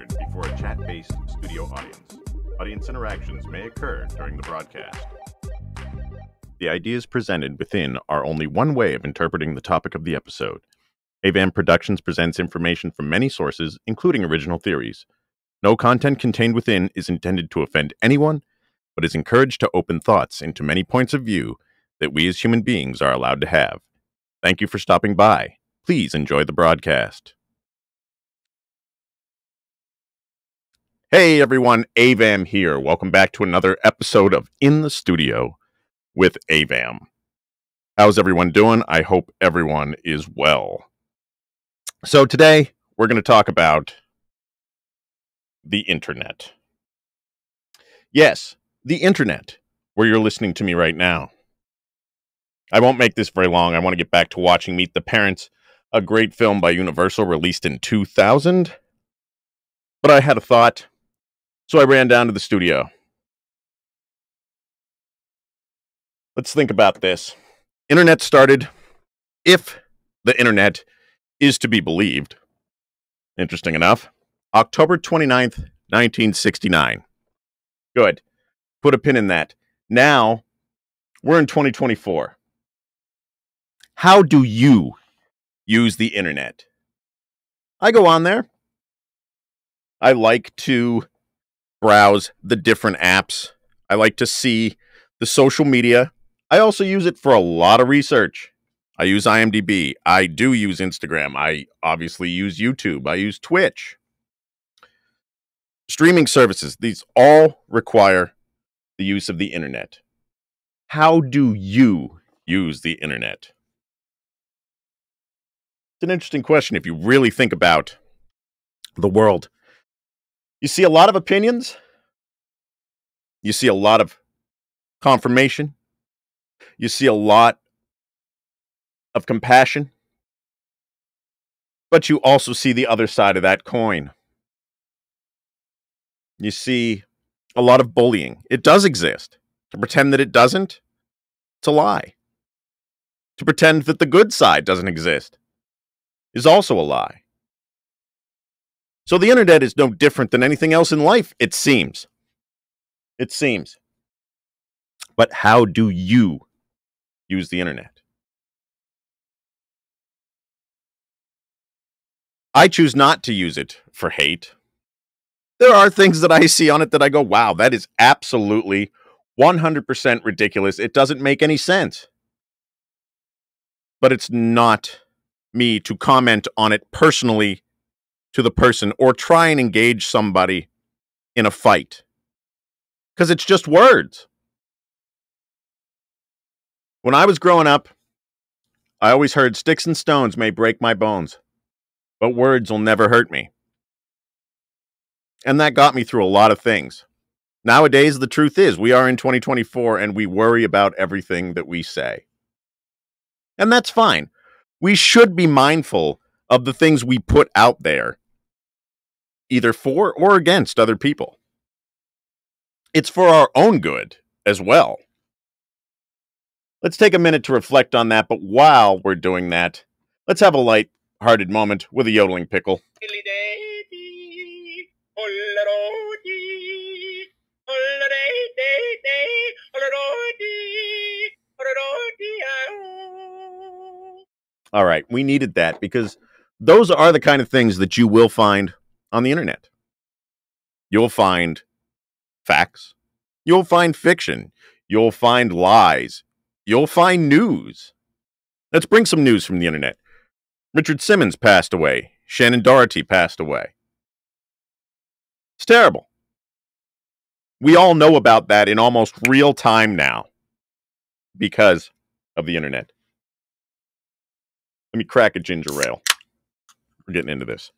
recorded before a chat-based studio audience. Audience interactions may occur during the broadcast. The ideas presented within are only one way of interpreting the topic of the episode. AVAM Productions presents information from many sources, including original theories. No content contained within is intended to offend anyone, but is encouraged to open thoughts into many points of view that we as human beings are allowed to have. Thank you for stopping by. Please enjoy the broadcast. Hey everyone, AVAM here. Welcome back to another episode of In the Studio with AVAM. How's everyone doing? I hope everyone is well. So today we're going to talk about the internet. Yes, the internet, where you're listening to me right now. I won't make this very long. I want to get back to watching Meet the Parents, a great film by Universal released in 2000. But I had a thought, so I ran down to the studio. Let's think about this. Internet started, if the internet is to be believed, interesting enough, October 29th, 1969. Good. Put a pin in that. Now, we're in 2024. How do you use the internet? I go on there. I like to browse the different apps. I like to see the social media. I also use it for a lot of research. I use IMDb. I do use Instagram. I obviously use YouTube. I use Twitch. Streaming services. These all require the use of the internet. How do you use the internet? It's an interesting question if you really think about the world. You see a lot of opinions. You see a lot of confirmation. You see a lot of compassion. But you also see the other side of that coin. You see a lot of bullying. It does exist. To pretend that it doesn't, it's a lie. To pretend that the good side doesn't exist is also a lie. So the internet is no different than anything else in life, it seems. It seems. But how do you use the internet? I choose not to use it for hate. There are things that I see on it that I go, wow, that is absolutely 100% ridiculous. It doesn't make any sense. But it's not me to comment on it personally to the person or try and engage somebody in a fight. Because it's just words. When I was growing up, I always heard sticks and stones may break my bones, but words will never hurt me. And that got me through a lot of things. Nowadays, the truth is we are in 2024 and we worry about everything that we say. And that's fine. We should be mindful of the things we put out there, either for or against other people. It's for our own good as well. Let's take a minute to reflect on that, but while we're doing that, let's have a light-hearted moment with a yodeling pickle. All right, we needed that because those are the kind of things that you will find on the internet. You'll find facts. You'll find fiction. You'll find lies. You'll find news. Let's bring some news from the internet. Richard Simmons passed away. Shannon Doherty passed away. It's terrible. We all know about that in almost real time now because of the internet. Let me crack a ginger ale. We're getting into this.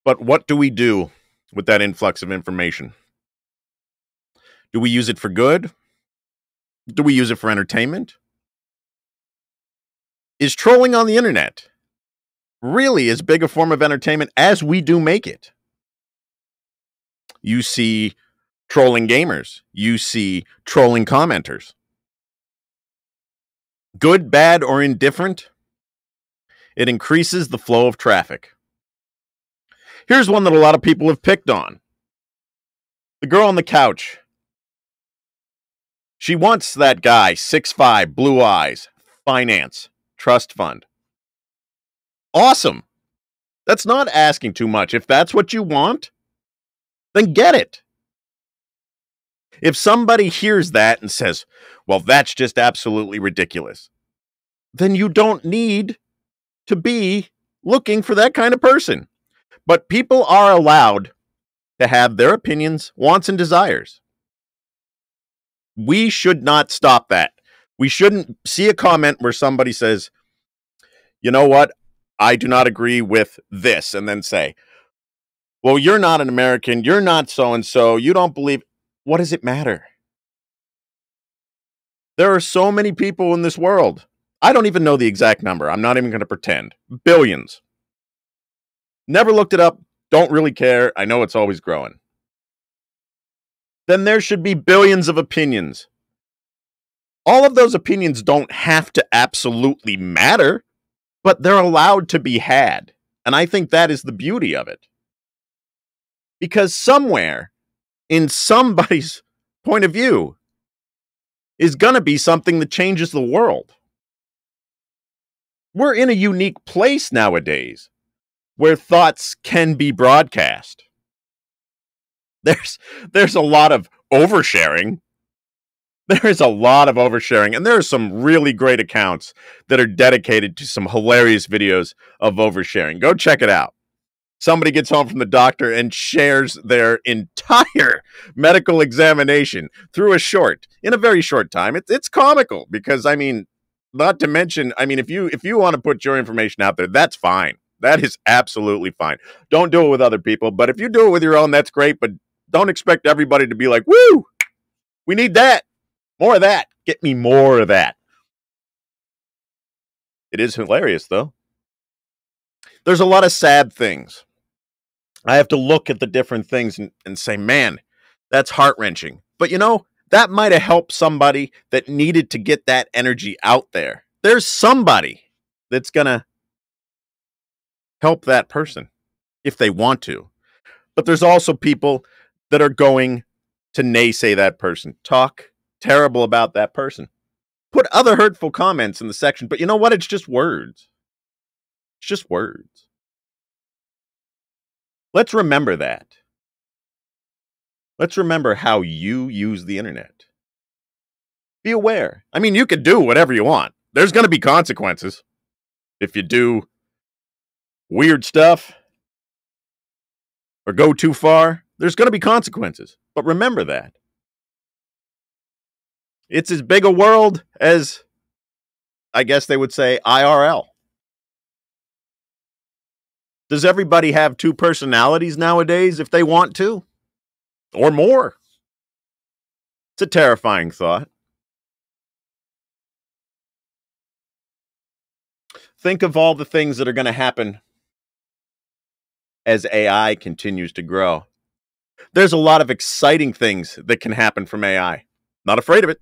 But what do we do with that influx of information? Do we use it for good? Do we use it for entertainment? Is trolling on the internet really as big a form of entertainment as we do make it? You see trolling gamers. You see trolling commenters. Good, bad, or indifferent, It increases the flow of traffic. Here's one that a lot of people have picked on. The girl on the couch. She wants that guy, 6'5", blue eyes, finance, trust fund. Awesome. That's not asking too much. If that's what you want, then get it. If somebody hears that and says, well, that's just absolutely ridiculous, then you don't need to be looking for that kind of person. But people are allowed to have their opinions, wants, and desires. We should not stop that. We shouldn't see a comment where somebody says, you know what, I do not agree with this, and then say, well, you're not an American, you're not so-and-so, you don't believe. What does it matter? There are so many people in this world. I don't even know the exact number. I'm not even going to pretend. Billions. Never looked it up. Don't really care. I know it's always growing. Then there should be billions of opinions. All of those opinions don't have to absolutely matter, but they're allowed to be had. And I think that is the beauty of it. Because somewhere, in somebody's point of view, is going to be something that changes the world. We're in a unique place nowadays where thoughts can be broadcast. There's a lot of oversharing. There is a lot of oversharing, and there are some really great accounts that are dedicated to some hilarious videos of oversharing. Go check it out. Somebody gets home from the doctor and shares their entire medical examination through a short, in a very short time. It's comical because, I mean, not to mention, I mean, if you want to put your information out there, that's fine. That is absolutely fine. Don't do it with other people, but if you do it with your own, that's great, but don't expect everybody to be like, woo, we need that. More of that. Get me more of that. It is hilarious, though. There's a lot of sad things. I have to look at the different things and say, man, that's heart-wrenching. But, you know, that might have helped somebody that needed to get that energy out there. There's somebody that's going to help that person if they want to. But there's also people that are going to naysay that person, talk terrible about that person, put other hurtful comments in the section. But you know what? It's just words. It's just words. Let's remember that. Let's remember how you use the internet. Be aware. I mean, you could do whatever you want. There's going to be consequences if you do weird stuff or go too far. There's going to be consequences. But remember that. It's as big a world as, I guess they would say, IRL. Does everybody have two personalities nowadays if they want to? Or more? It's a terrifying thought. Think of all the things that are going to happen as AI continues to grow. There's a lot of exciting things that can happen from AI. Not afraid of it.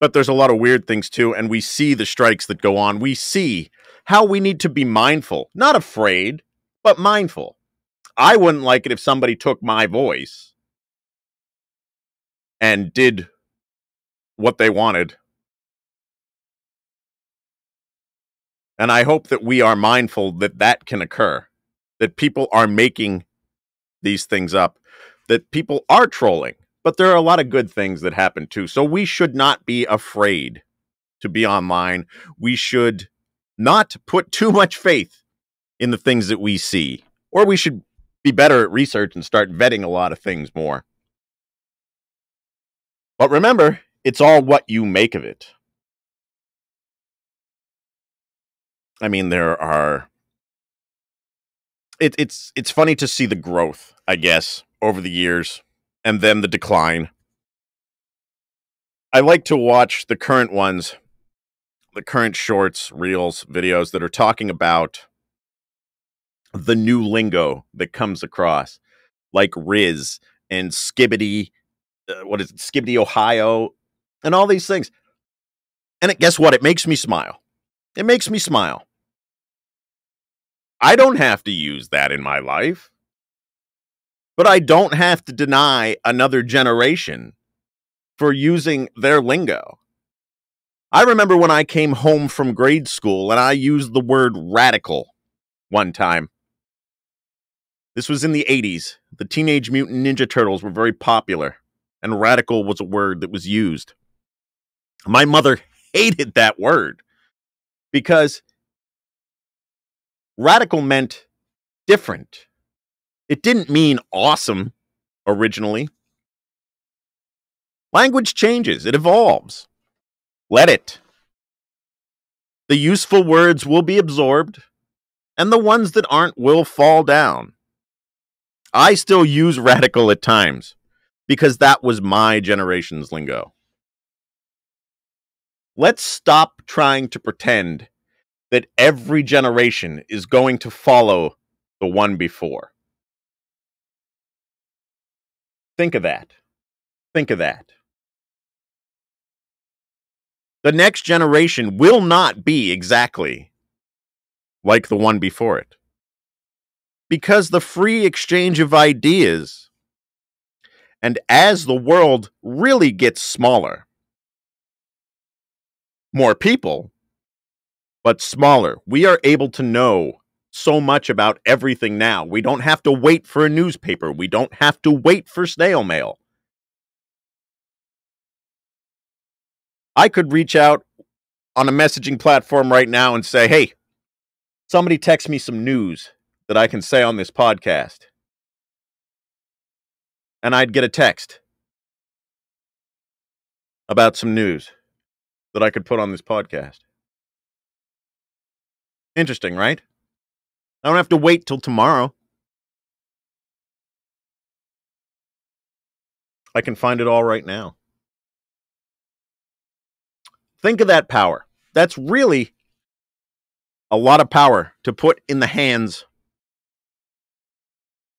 But there's a lot of weird things too, and we see the strikes that go on. We see how we need to be mindful, not afraid, but mindful. I wouldn't like it if somebody took my voice and did what they wanted. And I hope that we are mindful that that can occur, that people are making these things up, that people are trolling. But there are a lot of good things that happen too. So we should not be afraid to be online. We should not put too much faith in the things that we see. Or we should be better at research and start vetting a lot of things more. But remember, it's all what you make of it. I mean, there are... It's funny to see the growth, I guess, over the years. And then the decline. I like to watch the current ones, the current shorts, reels, videos that are talking about the new lingo that comes across, like Riz and Skibbity, Skibbity, Ohio, and all these things. And guess what? It makes me smile. It makes me smile I don't have to use that in my life, but I don't have to deny another generation for using their lingo. I remember when I came home from grade school and I used the word radical one time. This was in the 80s. The Teenage Mutant Ninja Turtles were very popular, and radical was a word that was used. My mother hated that word because radical meant different. It didn't mean awesome originally. Language changes, it evolves. Let it. The useful words will be absorbed, and the ones that aren't will fall down. I still use radical at times because that was my generation's lingo. Let's stop trying to pretend that every generation is going to follow the one before. Think of that. Think of that. The next generation will not be exactly like the one before it. Because the free exchange of ideas, and as the world really gets smaller, more people, but smaller, we are able to know so much about everything now. We don't have to wait for a newspaper. We don't have to wait for snail mail. I could reach out on a messaging platform right now and say, hey, somebody text me some news that I can say on this podcast. And I'd get a text about some news that I could put on this podcast. Interesting, right? I don't have to wait till tomorrow. I can find it all right now. Think of that power. That's really a lot of power to put in the hands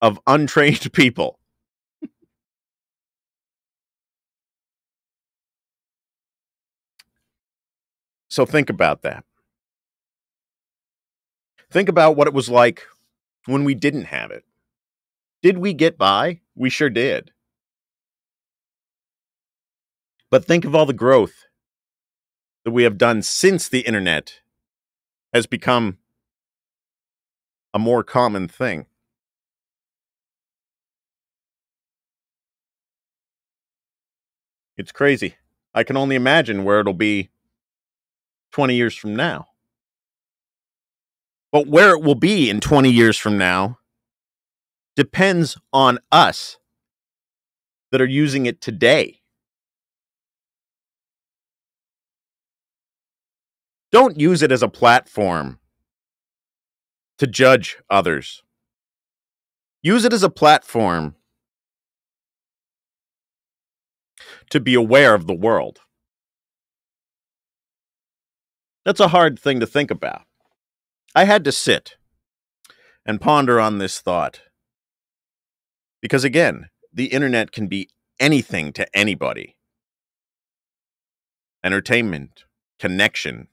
of untrained people. So think about that. Think about what it was like when we didn't have it. Did we get by? We sure did. But think of all the growth that we have done since the internet has become a more common thing. It's crazy. I can only imagine where it'll be 20 years from now. But where it will be in 20 years from now depends on us that are using it today. Don't use it as a platform to judge others. Use it as a platform to be aware of the world. That's a hard thing to think about. I had to sit and ponder on this thought. Because again, the internet can be anything to anybody. Entertainment, connection,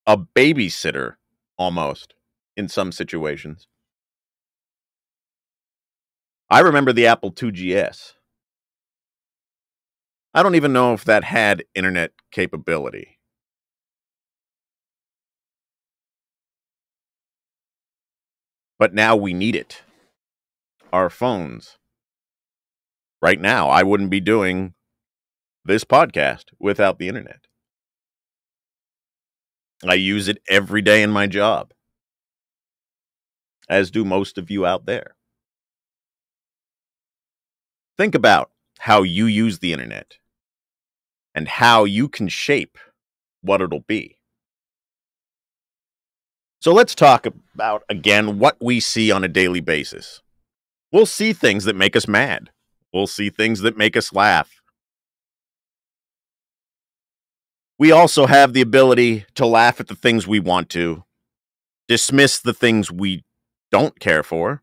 a babysitter, almost, in some situations. I remember the Apple IIgs. I don't even know if that had internet capability. But now we need it. Our phones. Right now, I wouldn't be doing this podcast without the internet. I use it every day in my job, as do most of you out there. Think about how you use the internet and how you can shape what it'll be. So let's talk about, again, what we see on a daily basis. We'll see things that make us mad. We'll see things that make us laugh. We also have the ability to laugh at the things we want to, dismiss the things we don't care for.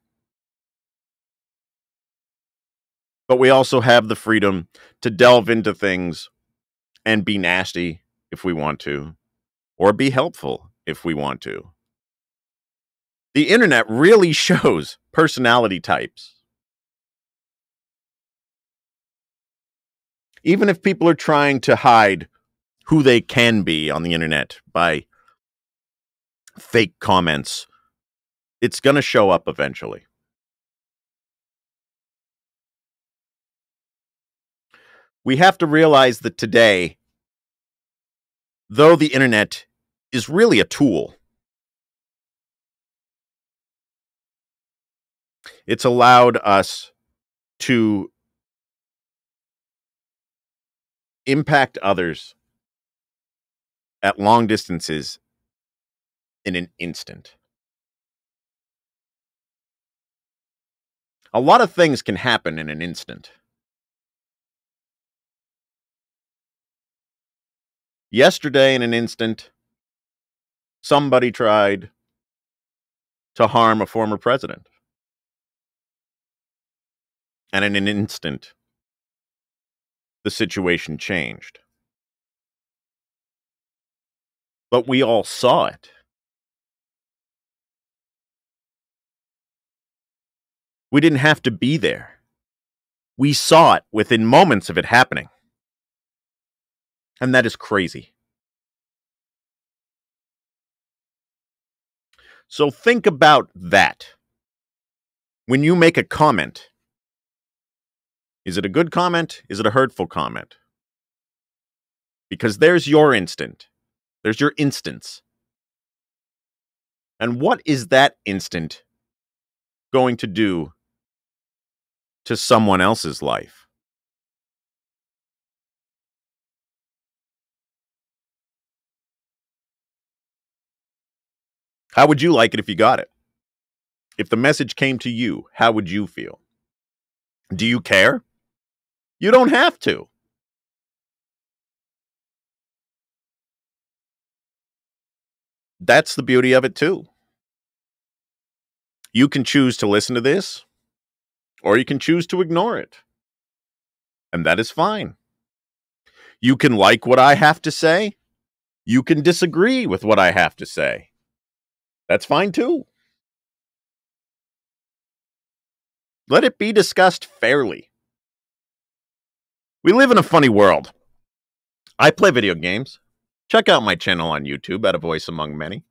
But we also have the freedom to delve into things and be nasty if we want to, or be helpful if we want to. The internet really shows personality types. Even if people are trying to hide who they can be on the internet by fake comments, it's going to show up eventually. We have to realize that today, though the internet is really a tool, it's allowed us to impact others at long distances in an instant. A lot of things can happen in an instant. Yesterday, in an instant, somebody tried to harm a former president. And in an instant, the situation changed. But we all saw it. We didn't have to be there. We saw it within moments of it happening. And that is crazy. So think about that. When you make a comment, is it a good comment? Is it a hurtful comment? Because there's your instant. There's your instance. And what is that instant going to do to someone else's life? How would you like it if you got it? If the message came to you, how would you feel? Do you care? You don't have to. That's the beauty of it too. You can choose to listen to this, or you can choose to ignore it. And that is fine. You can like what I have to say. You can disagree with what I have to say. That's fine too. Let it be discussed fairly. We live in a funny world. I play video games. Check out my channel on YouTube at A Voice Among Many.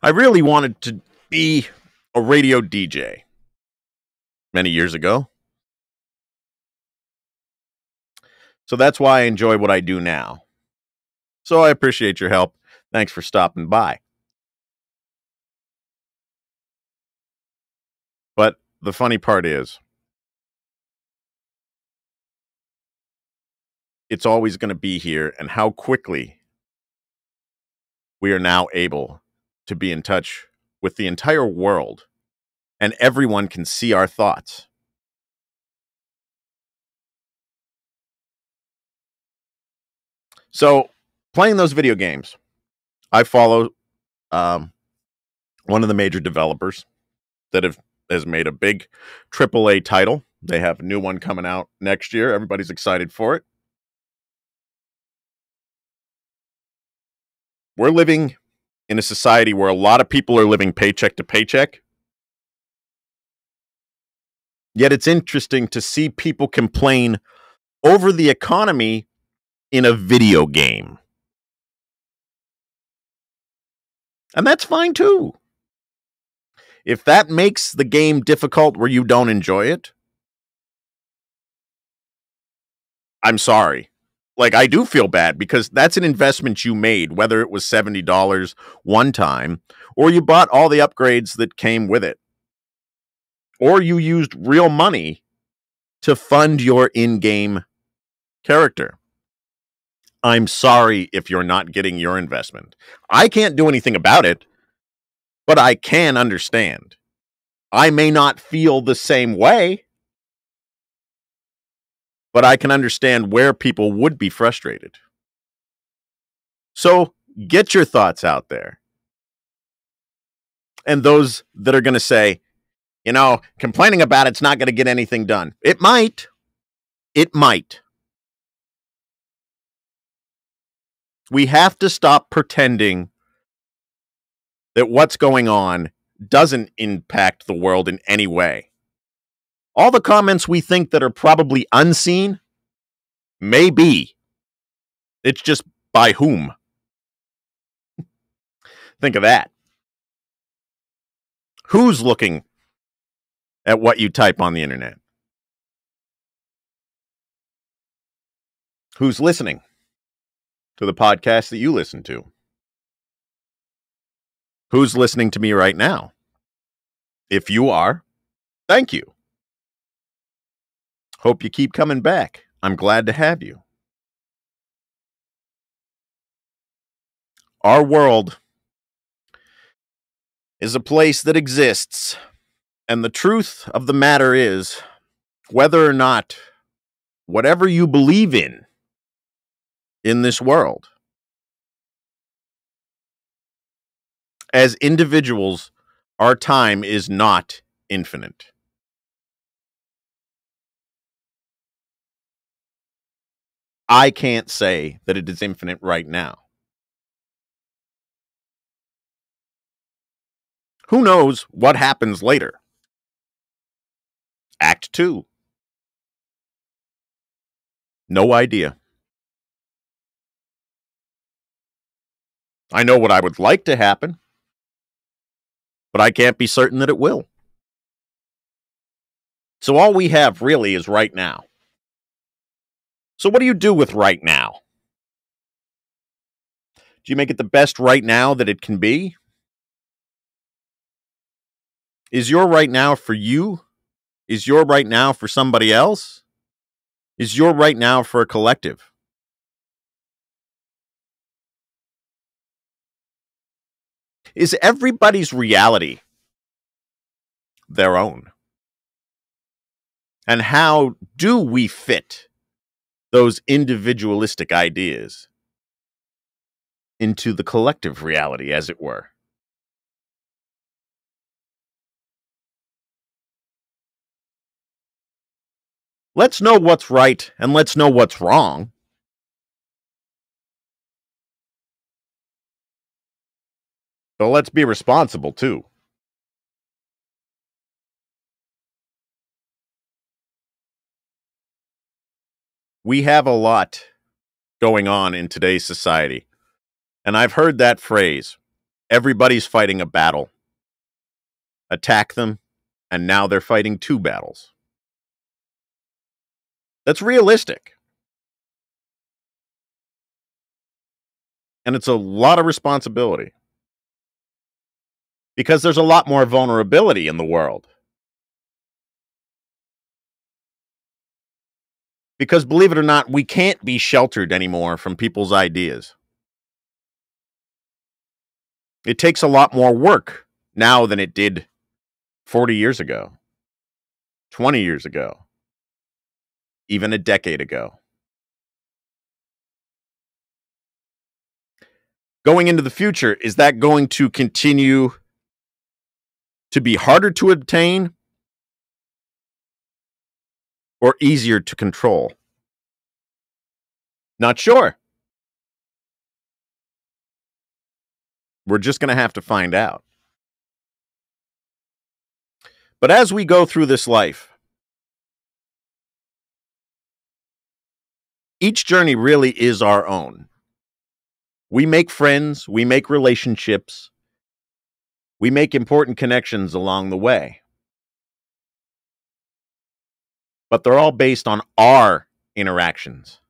I really wanted to be a radio DJ many years ago. So that's why I enjoy what I do now. So I appreciate your help. Thanks for stopping by. But the funny part is, it's always going to be here, and how quickly we are now able to be in touch with the entire world, and everyone can see our thoughts. So, playing those video games, I follow one of the major developers that has made a big AAA title. They have a new one coming out next year. Everybody's excited for it. We're living in a society where a lot of people are living paycheck to paycheck. Yet it's interesting to see people complain over the economy in a video game. And that's fine too. If that makes the game difficult where you don't enjoy it, I'm sorry. Like, I do feel bad because that's an investment you made, whether it was $70 one time, or you bought all the upgrades that came with it, or you used real money to fund your in-game character. I'm sorry if you're not getting your investment. I can't do anything about it, but I can understand. I may not feel the same way, but I can understand where people would be frustrated. So get your thoughts out there. And those that are going to say, you know, complaining about it's not going to get anything done. It might. It might. We have to stop pretending that what's going on doesn't impact the world in any way. All the comments we think that are probably unseen may be. It's just by whom. Think of that. Who's looking at what you type on the internet? Who's listening to the podcast that you listen to? Who's listening to me right now? If you are, thank you. Hope you keep coming back. I'm glad to have you. Our world is a place that exists, and the truth of the matter is, whether or not whatever you believe in this world, as individuals, our time is not infinite. I can't say that it is infinite right now. Who knows what happens later? Act 2. No idea. I know what I would like to happen, but I can't be certain that it will. So all we have really is right now. So what do you do with right now? Do you make it the best right now that it can be? Is your right now for you? Is your right now for somebody else? Is your right now for a collective? Is everybody's reality their own? And how do we fit those individualistic ideas into the collective reality, as it were? Let's know what's right and let's know what's wrong. But let's be responsible, too. We have a lot going on in today's society. And I've heard that phrase, everybody's fighting a battle. Attack them, and now they're fighting 2 battles. That's realistic. And it's a lot of responsibility. Because there's a lot more vulnerability in the world. Because believe it or not, we can't be sheltered anymore from people's ideas. It takes a lot more work now than it did 40 years ago, 20 years ago, even a decade ago. Going into the future, is that going to continue to be harder to obtain or easier to control? Not sure. We're just going to have to find out. But as we go through this life, each journey really is our own. We make friends, we make relationships, we make important connections along the way. But they're all based on our interactions.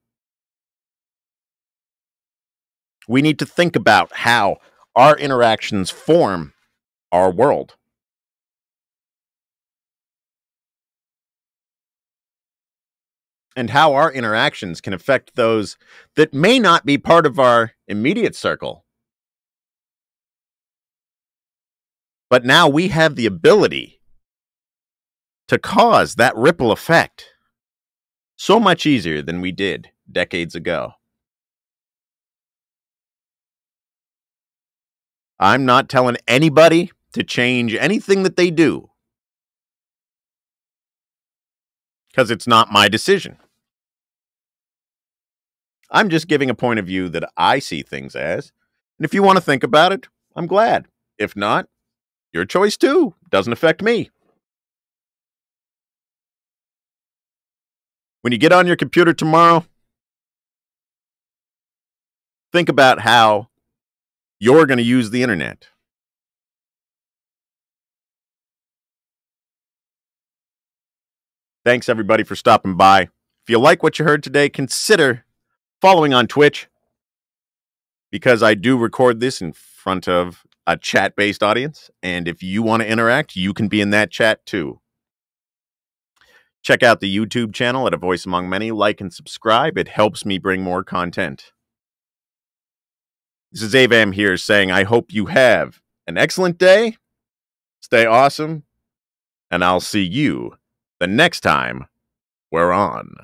We need to think about how our interactions form our world. And how our interactions can affect those that may not be part of our immediate circle. But now we have the ability to cause that ripple effect so much easier than we did decades ago. I'm not telling anybody to change anything that they do, because it's not my decision. I'm just giving a point of view that I see things as. And if you want to think about it, I'm glad. If not, your choice too. Doesn't affect me. When you get on your computer tomorrow, think about how you're going to use the internet. Thanks, everybody, for stopping by. If you like what you heard today, consider following on Twitch, because I do record this in front of a chat-based audience. And if you want to interact, you can be in that chat too. Check out the YouTube channel at A Voice Among Many. Like and subscribe. It helps me bring more content. This is Avam here saying I hope you have an excellent day. Stay awesome. And I'll see you the next time we're on.